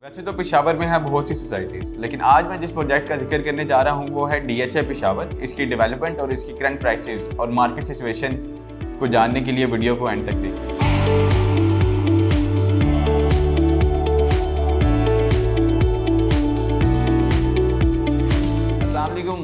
वैसे तो पेशावर में है बहुत सी सोसाइटीज़, लेकिन आज मैं जिस प्रोजेक्ट का जिक्र करने जा रहा हूँ वो है DHA पेशावर। इसकी डेवलपमेंट और इसकी करंट प्राइसेस और मार्केट सिचुएशन को जानने के लिए वीडियो को एंड तक देखिए।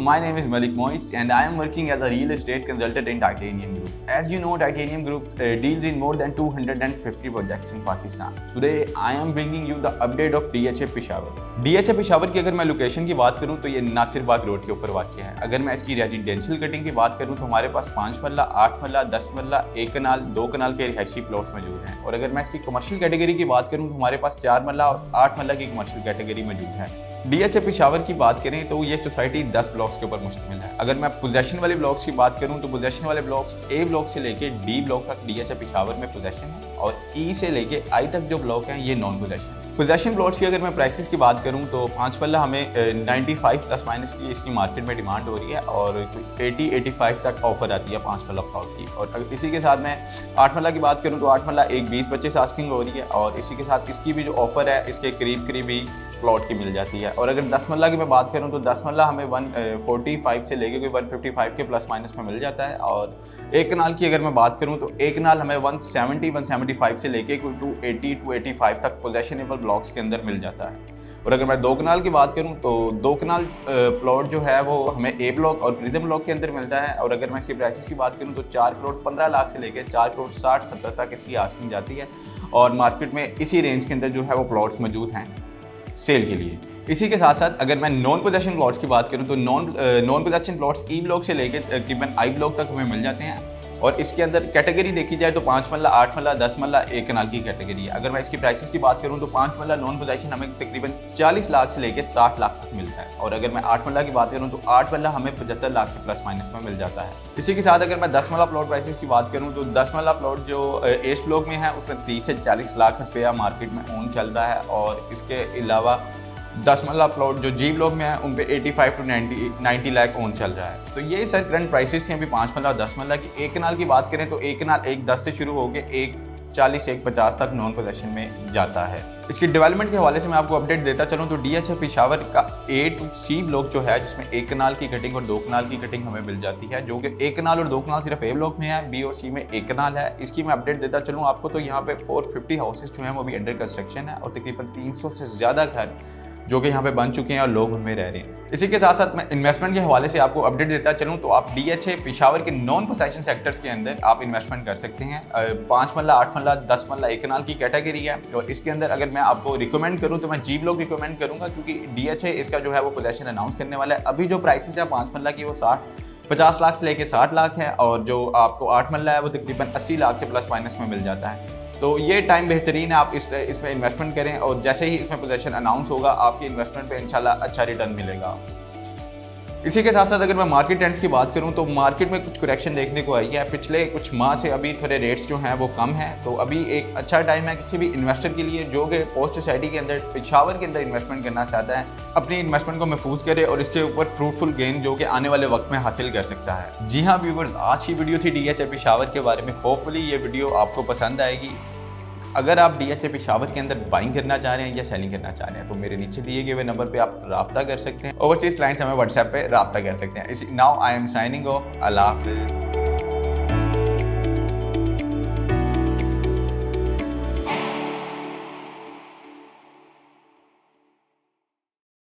My name is Malik Mois and I am working as a real estate consultant in Titanium Group. As you know, Titanium Group deals in more than 250 projects in Pakistan. Today, I am bringing you the update of DHA Peshawar. DHA Peshawar की अगर मैं location की बात करूं तो ये नासिर बाग road के ऊपर वाक़ है। अगर मैं इसकी रेजिडेंशियल कटिंग की बात करूं तो हमारे पास 5 मरला, 8 मरला, 10 मरला, 1 कनाल, 2 कनाल के रिहायशी प्लॉट्स मौजूद हैं। और अगर मैं इसकी कमर्शियल कैटेगरी की बात करूं तो हमारे पास 4 मरला और 8 मरला की कमर्शियल कैटेगरी मौजूद है। DHA पेशावर की बात करें तो ये सोसाइटी 10 ब्लॉक्स के ऊपर मुश्तमिल है। अगर मैं पोजेशन वाले ब्लॉक्स की बात करूं तो पोजेशन वाले ब्लॉक्स A ब्लॉक से लेके D ब्लॉक तक DHA पेशावर में पोजेशन है और E से लेके I तक जो ब्लॉक हैं ये नॉन पोजेशन है। पोजेशन प्लॉट्स की अगर मैं प्राइसेस की बात करूं तो 5 पल्ला हमें 95 प्लस माइनस की इसकी मार्केट में डिमांड हो रही है और 80-85 तक ऑफर आती है 5 पल्ला प्लॉट की। और अगर इसी के साथ मैं 8 मल्ला की बात करूं तो 8 मल्ला एक 20-25 आस्किंग हो रही है और इसी के साथ इसकी भी जो ऑफर है इसके करीब ही प्लॉट की मिल जाती है। और अगर 10 मल्ला की मैं बात करूं तो 10 मल्ला हमें 145 से लेके कोई 155 के प्लस माइनस में मिल जाता है। और एक कनाल की अगर मैं बात करूं तो एक कनाल हमें 170-175 से लेके कोई 280-285 तक पोजेशनेबल ब्लॉक्स के अंदर मिल जाता है। और अगर मैं 2 कनाल की बात करूं तो 2 कनाल प्लॉट जो है वो हमें A ब्लॉक और प्रिज्म ब्लॉक के अंदर मिलता है। और अगर मैं इसकी प्राइसेस की बात करूं तो 4 करोड़ 15 लाख से लेकर 4 करोड़ 60-70 तक इसकी आस्किंग जाती है और मार्केट में इसी रेंज के अंदर जो है वो प्लॉट्स मौजूद हैं सेल के लिए। इसी के साथ साथ अगर मैं नॉन पोजेशन प्लॉट्स की बात करूं तो non possession plots E block से लेकर तकरीबन I ब्लॉक तक हमें मिल जाते हैं। और इसके अंदर कैटेगरी देखी जाए तो 5 मल्ला, 8 मल्ला, 10 मल्ला, 1 कनाल की कैटेगरी है। अगर मैं इसकी प्राइसेस की बात करूं तो 5 मल्ला नॉन पोजेशन हमें तकरीबन 40 लाख से लेकर 60 लाख तक मिलता है। और अगर मैं 8 मल्ला की बात करूं तो 8 मल्ला हमें 75 लाख के प्लस माइनस में मिल जाता है। इसी के साथ अगर मैं 10 मल्ला प्लॉट प्राइसेस की बात करूं तो 10 मल्ला प्लॉट जो ईस्ट ब्लॉक में है उसमें 30 से 40 लाख रुपया मार्केट में ओन चल रहा है। और इसके अलावा 10 मल्ला प्लॉट जो G ब्लॉक में है उन पे 85 to 90 लाख ओन चल रहा है। तो ये सर करंट प्राइसेस हैं अभी 5 मल्ला और 10 मल्ला की। 1 कनाल की बात करें तो 1 कनाल 1.10 से शुरू होकर 1.40-1.50 तक नॉन पोजेशन में जाता है। इसकी डेवलपमेंट के हवाले से मैं आपको अपडेट देता चलूँ तो DHA पेशावर का A to C ब्लॉक जो है जिसमें 1 कनाल की कटिंग और 2 कनाल की कटिंग हमें मिल जाती है, जो कि 1 कनाल और 2 कनाल सिर्फ A ब्लॉक में है, B और C में 1 कनाल है। इसकी मैं अपडेट देता चलूँ आपको तो यहाँ पे 450 हाउसेज जो हैं वो अभी अंडर कंस्ट्रक्शन है और तकरीबन 300 से ज़्यादा घर जो कि यहाँ पे बन चुके हैं और लोग उनमें रह रहे हैं। इसी के साथ साथ मैं इन्वेस्टमेंट के हवाले से आपको अपडेट देता चलूँ तो आप DHA पेशावर के नॉन पोजेशन सेक्टर्स के अंदर आप इन्वेस्टमेंट कर सकते हैं। 5 मल्ला, 8 मल्ला, 10 मल्ला, 1 कनाल की कैटेगरी है। और इसके अंदर अगर मैं आपको रिकमेंड करूँ तो मैं G ब्लॉक रिकमेंड करूँगा क्योंकि DHA इसका जो है वो पोजेशन अनाउंस करने वाला है। अभी जो प्राइसेस है 5 मल्ला की वो 50 लाख से लेके 60 लाख है और जो आपको 8 मल्ला है वो तकरीबन 80 लाख के प्लस माइनस में मिल जाता है। तो ये टाइम बेहतरीन है, आप इसमें इन्वेस्टमेंट करें और जैसे ही इसमें पोजीशन अनाउंस होगा आपकी इन्वेस्टमेंट पे इंशाल्लाह अच्छा रिटर्न मिलेगा। इसी के साथ साथ अगर मैं मार्केट ट्रेंड्स की बात करूं तो मार्केट में कुछ करेक्शन देखने को आई है। पिछले कुछ माह से अभी थोड़े रेट्स जो हैं वो कम हैं, तो अभी एक अच्छा टाइम है किसी भी इन्वेस्टर के लिए जो कि पोस्ट सोसाइटी के अंदर पेशावर के अंदर इन्वेस्टमेंट करना चाहता है, अपनी इन्वेस्टमेंट को महफूज करे और इसके ऊपर फ्रूटफुल गेन जो कि आने वाले वक्त में हासिल कर सकता है। जी हाँ व्यूवर्स, आज की वीडियो थी DHA पेशावर के बारे में। होपफुली ये वीडियो आपको पसंद आएगी। अगर आप DHA पेशावर के अंदर बाइंग करना चाह रहे हैं या सेलिंग करना चाह रहे हैं तो मेरे नीचे दिए गए नंबर पे आप राब्ता कर सकते हैं। ओवरसीज क्लाइंट्स हमें व्हाट्सएप पे राब्ता कर सकते हैं। Now I am signing off. अल्लाह हाफिज़।